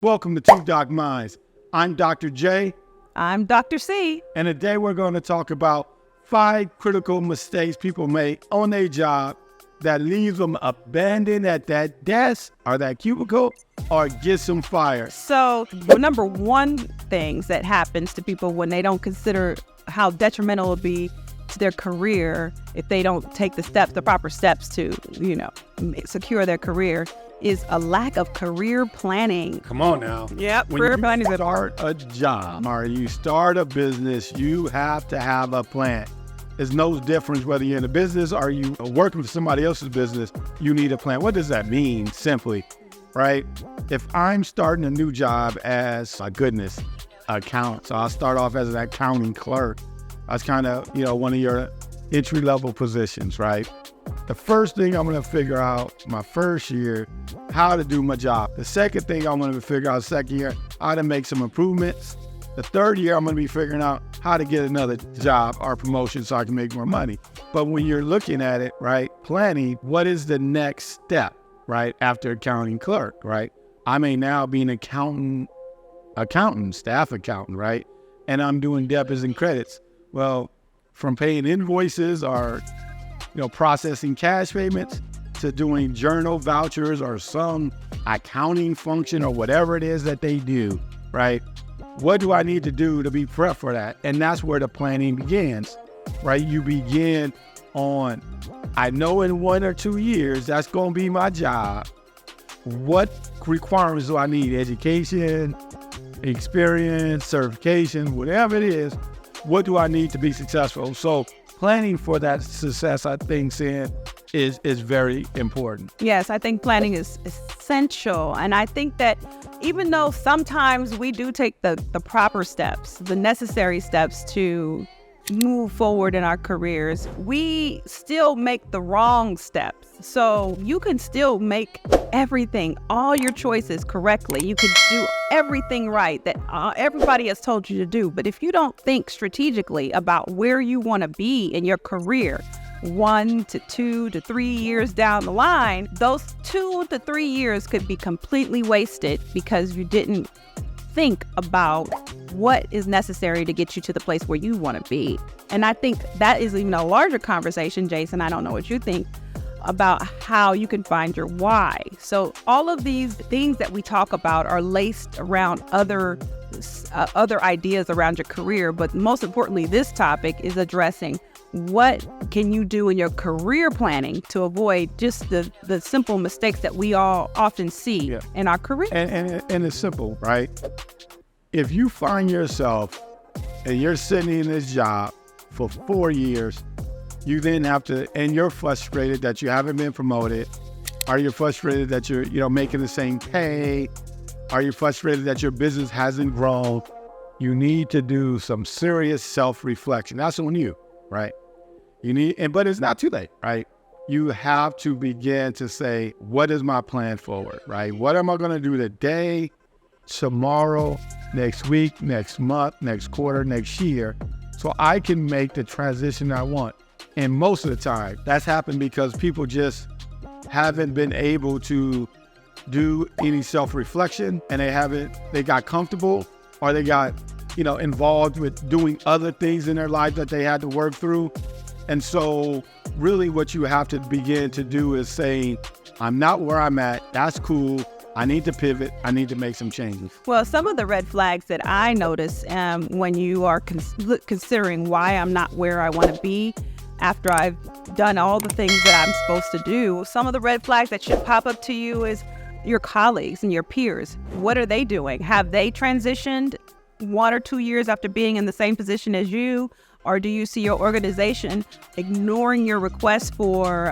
Welcome to Two Doc Minds. I'm Dr. J. I'm Dr. C. And today we're going to talk about 5 critical mistakes people make on their job that leaves them abandoned at that desk or that cubicle or gets them fired. So the number one things that happens to people when they don't consider how detrimental it will be to their career if they don't take the proper steps to, secure their career is a lack of career planning. Come on now. Yep, When career you planning is start a job or you start a business, you have to have a plan. It's no difference whether you're in a business or you are working for somebody else's business, you need a plan. What does that mean simply, right? If I'm starting a new job as, accountant, so I'll start off as an accounting clerk. That's kind of, one of your entry-level positions, right? The first thing I'm going to figure out my first year, how to do my job. The second thing I'm going to figure out second year, how to make some improvements. The third year, I'm going to be figuring out how to get another job or promotion so I can make more money. But when you're looking at it, right, planning, what is the next step, right, after accounting clerk, right? I may now be an accountant, staff accountant, right? And I'm doing debits and credits. Well, from paying invoices or processing cash payments to doing journal vouchers or some accounting function or whatever it is that they do, right? What do I need to do to be prepped for that? And that's where the planning begins, right? You begin on, I know in 1 or 2 years, that's going to be my job. What requirements do I need? Education, experience, certification, whatever it is. What do I need to be successful? So planning for that success, I think, is very important. Yes, I think planning is essential. And I think that even though sometimes we do take the proper steps, the necessary steps to move forward in our careers, we still make the wrong steps. So you can still make everything, all your choices correctly. You can do everything right that everybody has told you to do. But if you don't think strategically about where you want to be in your career, 1 to 2 to 3 years down the line, those 2 to 3 years could be completely wasted because you didn't think about what is necessary to get you to the place where you want to be. And I think that is even a larger conversation, Jason. I don't know what you think about how you can find your why. So all of these things that we talk about are laced around other ideas around your career. But most importantly, this topic is addressing what can you do in your career planning to avoid just the simple mistakes that we all often see in our career. And it's simple, right? If you find yourself and you're sitting in this job for 4 years, you then have to, and you're frustrated that you haven't been promoted, or you're frustrated that you're making the same pay, or you're frustrated that your business hasn't grown, you need to do some serious self-reflection. That's on you, right? But it's not too late, right? You have to begin to say, what is my plan forward, right? What am I going to do today, tomorrow, next week, next month, next quarter, next year, so I can make the transition I want? And most of the time, that's happened because people just haven't been able to do any self-reflection, and they got comfortable, or they got, involved with doing other things in their life that they had to work through. And so really what you have to begin to do is say, I'm not where I'm at. That's cool. I need to pivot. I need to make some changes. Well, some of the red flags that I notice when you are considering why I'm not where I want to be after I've done all the things that I'm supposed to do, some of the red flags that should pop up to you is your colleagues and your peers. What are they doing? Have they transitioned 1 or 2 years after being in the same position as you? Or do you see your organization ignoring your request for,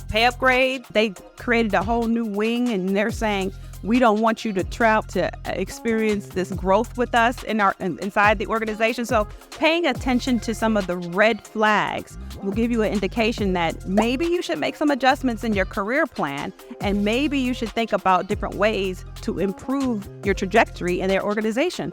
pay upgrade? They created a whole new wing and they're saying, we don't want you to experience this growth with us inside the organization. So paying attention to some of the red flags will give you an indication that maybe you should make some adjustments in your career plan, and maybe you should think about different ways to improve your trajectory in their organization.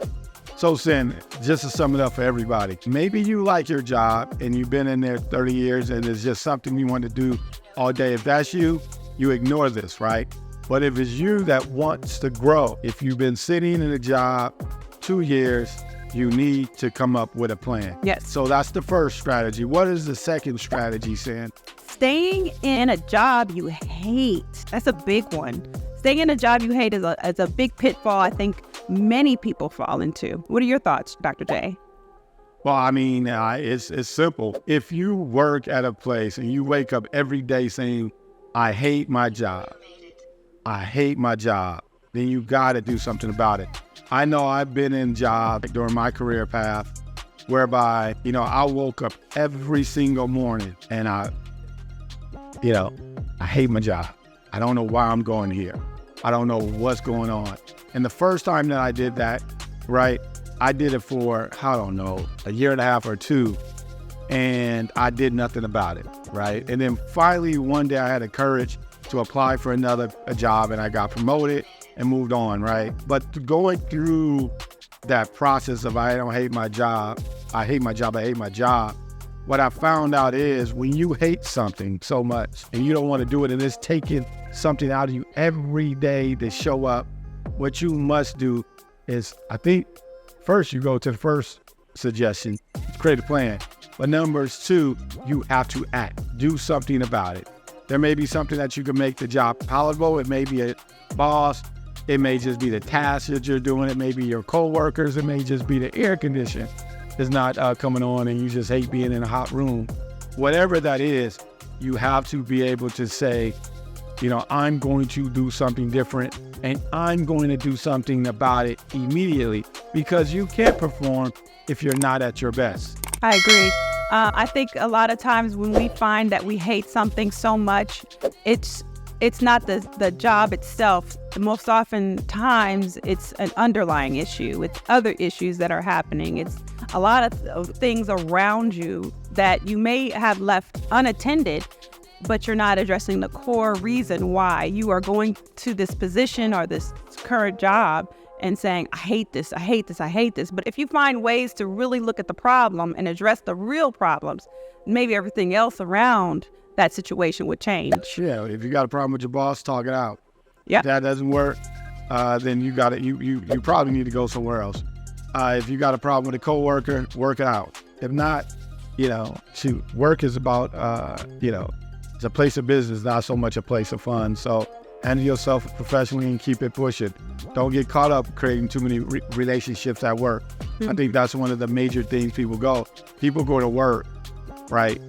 So, Sin, just to sum it up for everybody, maybe you like your job and you've been in there 30 years and it's just something you want to do all day. If that's you, you ignore this, right? But if it's you that wants to grow, if you've been sitting in a job 2 years, you need to come up with a plan. Yes. So that's the first strategy. What is the second strategy, Sam? Staying in a job you hate. That's a big one. Staying in a job you hate is a big pitfall I think many people fall into. What are your thoughts, Dr. J? Well, I mean, it's simple. If you work at a place and you wake up every day saying, I hate my job, then you got to do something about it. I know I've been in jobs during my career path whereby, I woke up every single morning and I hate my job. I don't know why I'm going here. I don't know what's going on. And the first time that I did that, right, I did it for, I don't know, a year and a half or two, and I did nothing about it, right? And then finally, one day I had the courage to apply for a job, and I got promoted and moved on, right? But going through that process of I hate my job, what I found out is when you hate something so much and you don't want to do it and it's taking something out of you every day to show up, what you must do is, I think, first you go to the first suggestion, create a plan. But number two, you have to act, do something about it. There may be something that you can make the job palatable. It may be a boss. It may just be the task that you're doing. It may be your coworkers. It may just be the air condition is not coming on and you just hate being in a hot room. Whatever that is, you have to be able to say, I'm going to do something different and I'm going to do something about it immediately, because you can't perform if you're not at your best. I agree. I think a lot of times when we find that we hate something so much, it's not the job itself. Most often times it's an underlying issue. It's other issues that are happening. It's a lot of things around you that you may have left unattended, but you're not addressing the core reason why you are going to this position or this current job and saying, I hate this. But if you find ways to really look at the problem and address the real problems, maybe everything else around that situation would change. Yeah, if you got a problem with your boss, talk it out. Yeah. If that doesn't work, then you probably need to go somewhere else. If you got a problem with a coworker, work it out. If not, work is about, it's a place of business, not so much a place of fun. So handle yourself professionally and keep it pushing. Don't get caught up creating too many relationships at work. I think that's one of the major things people go to work, right?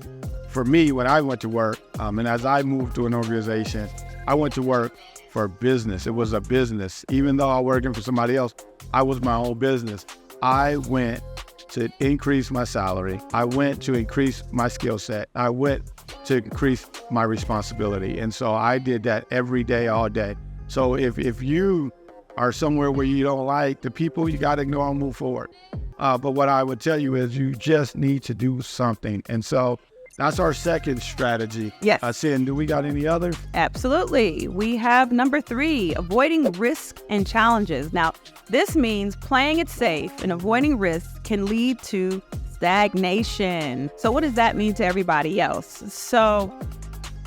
For me, when I went to work, and as I moved to an organization, I went to work for business. It was a business. Even though I was working for somebody else, I was my own business. I went to increase my salary. I went to increase my skill set. I went to increase my responsibility. And so I did that every day, all day. So if you are somewhere where you don't like the people, you got to ignore and move forward. But what I would tell you is you just need to do something. And so that's our second strategy. Yes. Sin, do we got any others? Absolutely. We have number 3, avoiding risk and challenges. Now, this means playing it safe and avoiding risk can lead to stagnation. So what does that mean to everybody else? So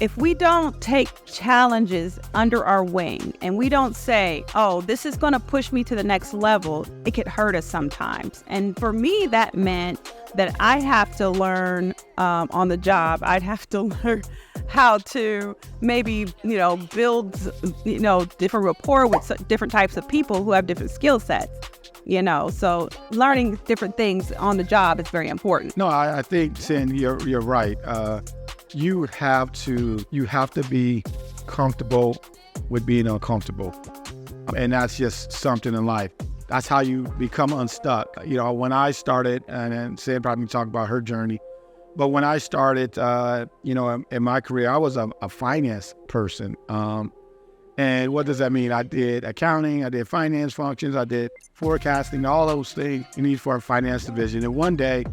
if we don't take challenges under our wing and we don't say, oh, this is going to push me to the next level, it could hurt us sometimes. And for me, that meant that I have to learn on the job. I'd have to learn how to maybe, build, different rapport with different types of people who have different skill sets. So learning different things on the job is very important. No, I think, Sin, you're right. You have to be comfortable with being uncomfortable. And that's just something in life. That's how you become unstuck. When I started, and Sam probably talked about her journey, but when I started, in my career, I was a finance person. And what does that mean? I did accounting, I did finance functions, I did forecasting, all those things you need for a finance division. And one day,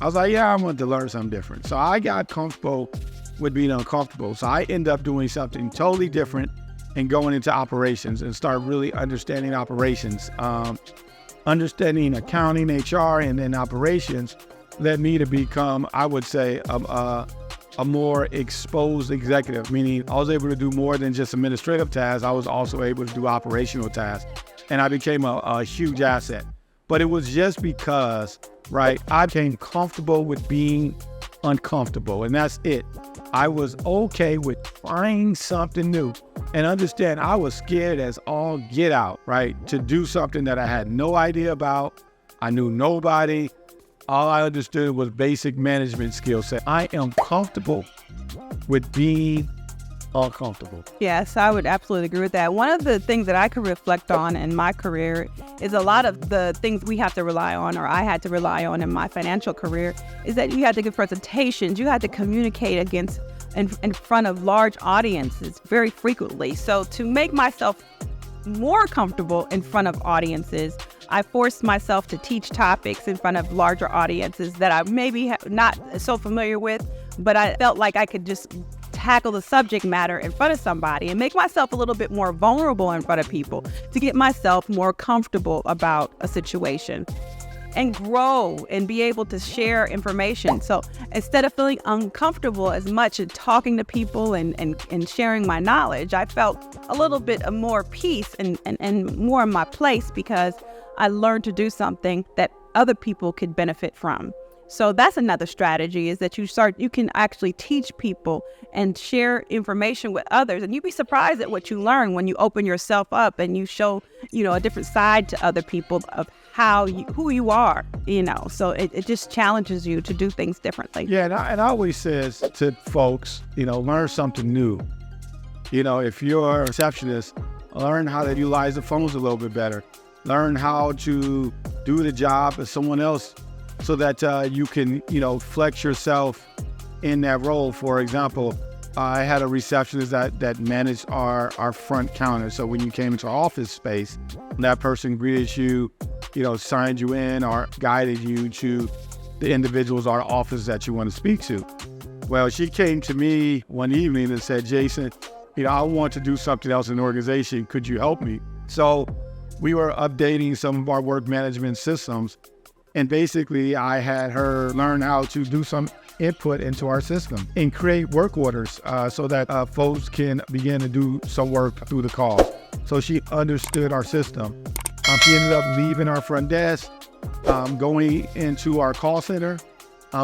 I was like, I wanted to learn something different. So I got comfortable with being uncomfortable. So I ended up doing something totally different and going into operations and start really understanding operations. Understanding accounting, HR, and then operations led me to become, I would say, a more exposed executive, meaning I was able to do more than just administrative tasks. I was also able to do operational tasks, and I became a huge asset. But it was just because, right, I became comfortable with being uncomfortable, and that's it. I was okay with trying something new, and understand I was scared as all get out, right, to do something that I had no idea about. I knew nobody. All I understood was basic management skill set. I am comfortable with being uncomfortable. Yes, I would absolutely agree with that. One of the things that I could reflect on in my career is a lot of the things we have to rely on, or I had to rely on in my financial career, is that you had to give presentations, you had to communicate in front of large audiences very frequently. So to make myself more comfortable in front of audiences, I forced myself to teach topics in front of larger audiences that I maybe not so familiar with, but I felt like I could just tackle the subject matter in front of somebody and make myself a little bit more vulnerable in front of people to get myself more comfortable about a situation and grow and be able to share information. So instead of feeling uncomfortable as much in talking to people and sharing my knowledge, I felt a little bit of more peace and more in my place because I learned to do something that other people could benefit from. So that's another strategy, is that you can actually teach people and share information with others. And you'd be surprised at what you learn when you open yourself up and you show, a different side to other people of who you are, So it just challenges you to do things differently. Yeah, and I always says to folks, learn something new. If you're a receptionist, learn how to utilize the phones a little bit better. Learn how to do the job of someone else so that you can, flex yourself in that role. For example, I had a receptionist that managed our front counter. So when you came into our office space, that person greeted you, signed you in or guided you to the individuals or office that you want to speak to. Well, she came to me one evening and said, Jason, I want to do something else in the organization. Could you help me? So we were updating some of our work management systems. And basically, I had her learn how to do some input into our system and create work orders so that folks can begin to do some work through the calls. So she understood our system. She ended up leaving our front desk, going into our call center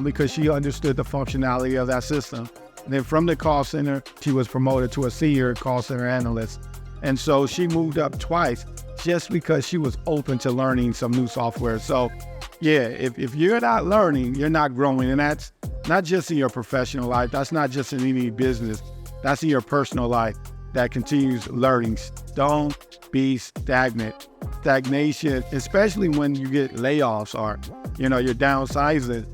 because she understood the functionality of that system. And then from the call center, she was promoted to a senior call center analyst. And so she moved up twice just because she was open to learning some new software. So yeah, if you're not learning, you're not growing. And that's not just in your professional life. That's not just in any business. That's in your personal life that continues learning. Don't be stagnant. Stagnation, especially when you get layoffs or, you're downsizing.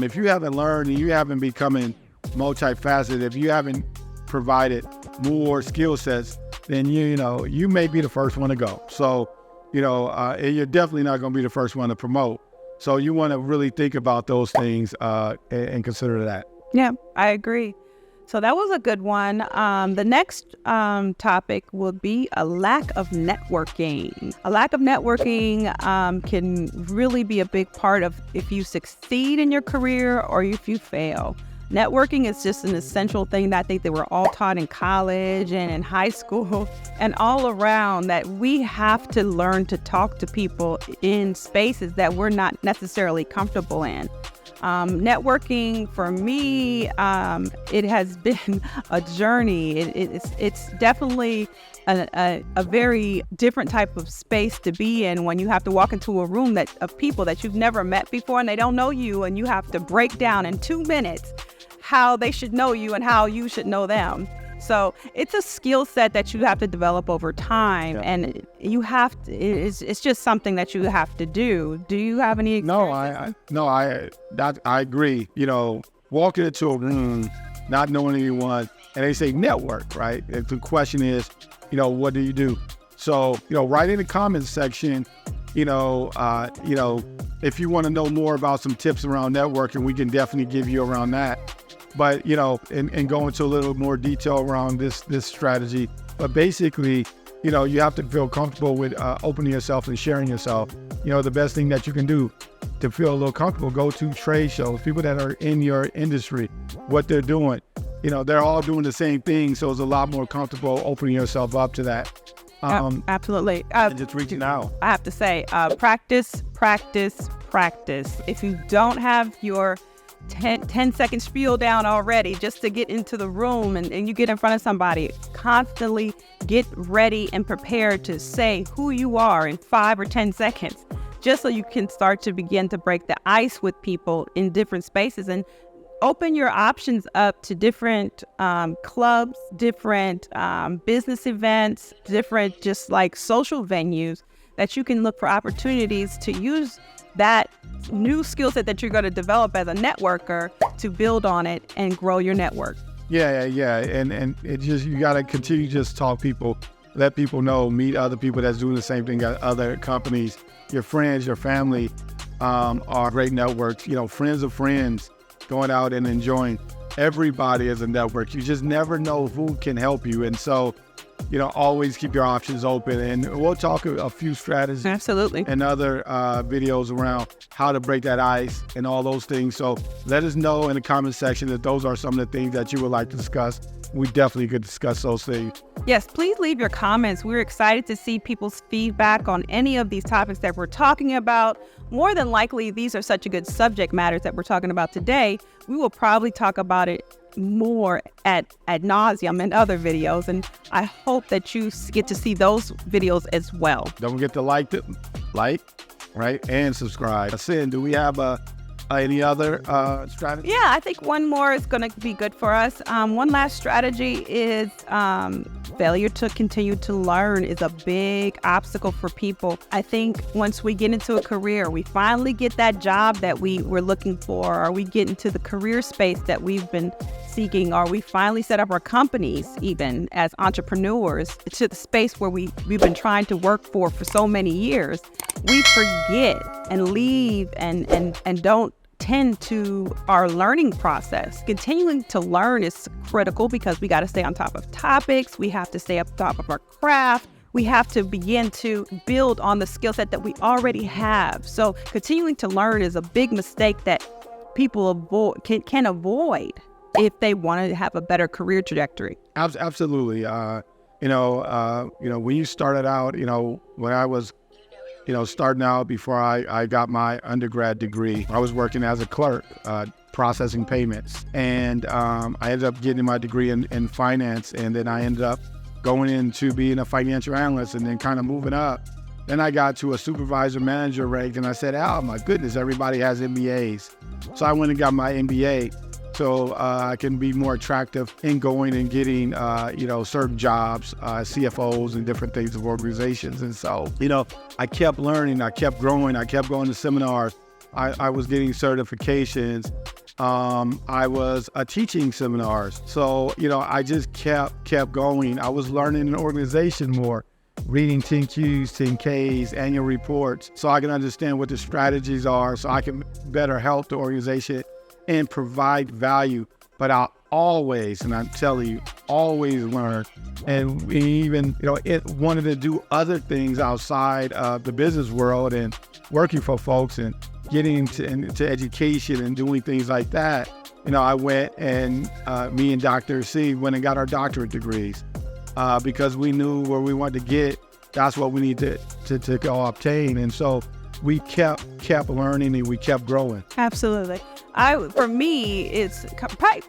If you haven't learned and you haven't becoming multifaceted, if you haven't provided more skill sets, then you may be the first one to go. So, you're definitely not going to be the first one to promote. So you want to really think about those things and consider that. Yeah, I agree. So that was a good one. The next topic would be a lack of networking. A lack of networking can really be a big part of if you succeed in your career or if you fail. Networking is just an essential thing that I think that we're all taught in college and in high school and all around, that we have to learn to talk to people in spaces that we're not necessarily comfortable in. Networking for me, it has been a journey. It's definitely a very different type of space to be in when you have to walk into a room of people that you've never met before and they don't know you, and you have to break down in 2 minutes how they should know you and how you should know them. So it's a skill set that you have to develop over time, and you have to. It's just something that you have to do. Do you have any experience? I agree. Walking into a room, not knowing anyone, and they say network, right? And the question is, what do you do? So, write in the comments section. If you want to know more about some tips around networking, we can definitely give you around that. But, and go into a little more detail around this strategy. But basically, you have to feel comfortable with opening yourself and sharing yourself. The best thing that you can do to feel a little comfortable, go to trade shows, people that are in your industry, what they're doing. They're all doing the same thing, so it's a lot more comfortable opening yourself up to that. Absolutely. And just reaching out. I have to say, practice, practice, practice. If you don't have your 10-second spiel down already just to get into the room and you get in front of somebody, constantly get ready and prepared to say who you are in 5 or 10 seconds, just so you can start to begin to break the ice with people in different spaces and open your options up to different clubs, different business events, different just like social venues that you can look for opportunities to use that new skill set that you're going to develop as a networker to build on it and grow your network. Yeah. And it just, you got to continue to just talk people, let people know, meet other people that's doing the same thing at other companies. Your friends, your family are great networks, friends of friends, going out and enjoying. Everybody is a network. You just never know who can help you. And so, always keep your options open. And we'll talk a few strategies. Absolutely. And other videos around how to break that ice and all those things. So let us know in the comment section if those are some of the things that you would like to discuss. We definitely could discuss those things. Yes, please leave your comments. We're excited to see people's feedback on any of these topics that we're talking about. More than likely, these are such a good subject matters that we're talking about today. We will probably talk about it more ad nauseum in other videos, and I hope that you get to see those videos as well. Don't forget to like, right, and subscribe. Sin, do we have any other strategy? Yeah, I think one more is going to be good for us. One last strategy is failure to continue to learn is a big obstacle for people. I think once we get into a career, we finally get that job that we were looking for, or we get into the career space that we've been seeking, or we finally set up our companies even as entrepreneurs to the space where we've been trying to work for so many years. We forget and leave and don't tend to our learning process. Continuing to learn is critical because we got to stay on top of topics. We have to stay up top of our craft. We have to begin to build on the skill set that we already have. So continuing to learn is a big mistake that people can avoid if they want to have a better career trajectory. Absolutely. When you started out, when I was starting out before I got my undergrad degree, I was working as a clerk, processing payments. And I ended up getting my degree in finance. And then I ended up going into being a financial analyst and then kind of moving up. Then I got to a supervisor manager rank and I said, oh my goodness, everybody has MBAs. So I went and got my MBA. So I can be more attractive in going and getting, certain jobs, CFOs and different things of organizations. And so, I kept learning, I kept growing, I kept going to seminars. I was getting certifications. I was teaching seminars. So, I just kept going. I was learning an organization more, reading 10Qs, 10Ks, annual reports, so I can understand what the strategies are, so I can better help the organization and provide value. But I'll always, and I'm telling you, always learn. And we even, wanted to do other things outside of the business world and working for folks and getting into education and doing things like that. I went and me and Dr. C went and got our doctorate degrees because we knew where we wanted to get. That's what we need to go obtain. And so we kept learning and we kept growing. Absolutely. For me, it's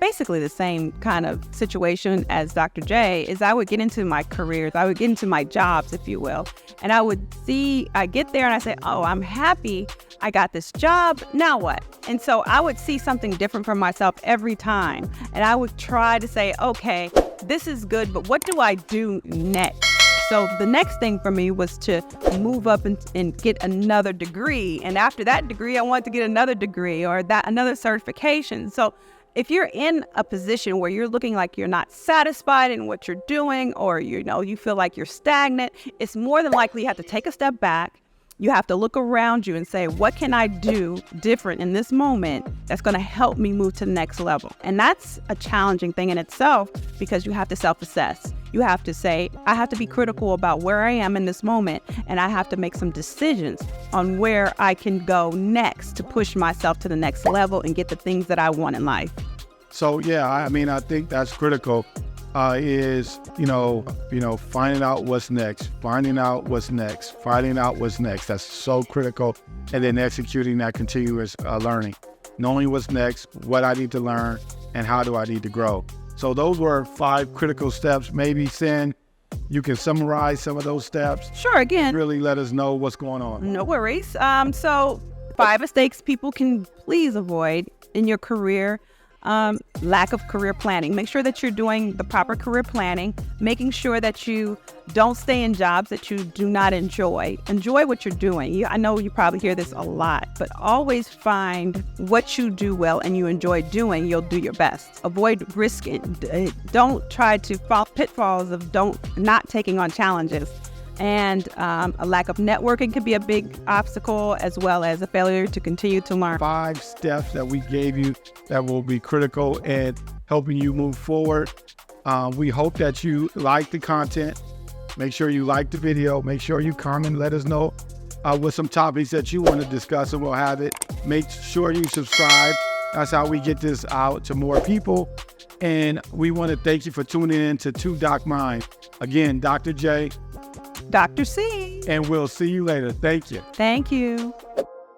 basically the same kind of situation as Dr. J. Is I would get into my careers, I would get into my jobs, if you will, and I get there and I say, oh, I'm happy I got this job, now what? And so I would see something different from myself every time, and I would try to say, okay, this is good, but what do I do next? So the next thing for me was to move up and get another degree. And after that degree, I wanted to get another degree or another certification. So if you're in a position where you're looking like you're not satisfied in what you're doing, or you feel like you're stagnant, it's more than likely you have to take a step back, You have to look around you and say, what can I do different in this moment that's going to help me move to the next level? And that's a challenging thing in itself, because you have to self-assess. You have to say, I have to be critical about where I am in this moment, and I have to make some decisions on where I can go next to push myself to the next level and get the things that I want in life. So, yeah, I mean, I think that's critical. Is finding out what's next, That's so critical. And then executing that continuous learning, knowing what's next, what I need to learn, and how do I need to grow. So those were 5 critical steps. Maybe, Sin, you can summarize some of those steps. Sure, again. Really let us know what's going on. No worries. So 5 mistakes people can please avoid in your career. Lack of career planning. Make sure that you're doing the proper career planning, making sure that you don't stay in jobs that you do not enjoy. Enjoy what you're doing. I know you probably hear this a lot, but always find what you do well and you enjoy doing. You'll do your best. Avoid risk. Don't try to fall pitfalls of not taking on challenges. And a lack of networking can be a big obstacle, as well as a failure to continue to learn. 5 steps that we gave you that will be critical in helping you move forward. We hope that you like the content. Make sure you like the video. Make sure you comment. Let us know what some topics that you want to discuss, and we'll have it. Make sure you subscribe. That's how we get this out to more people. And we want to thank you for tuning in to Two Doc Mind. Again, Dr. J. Dr. C. And we'll see you later. Thank you. Thank you.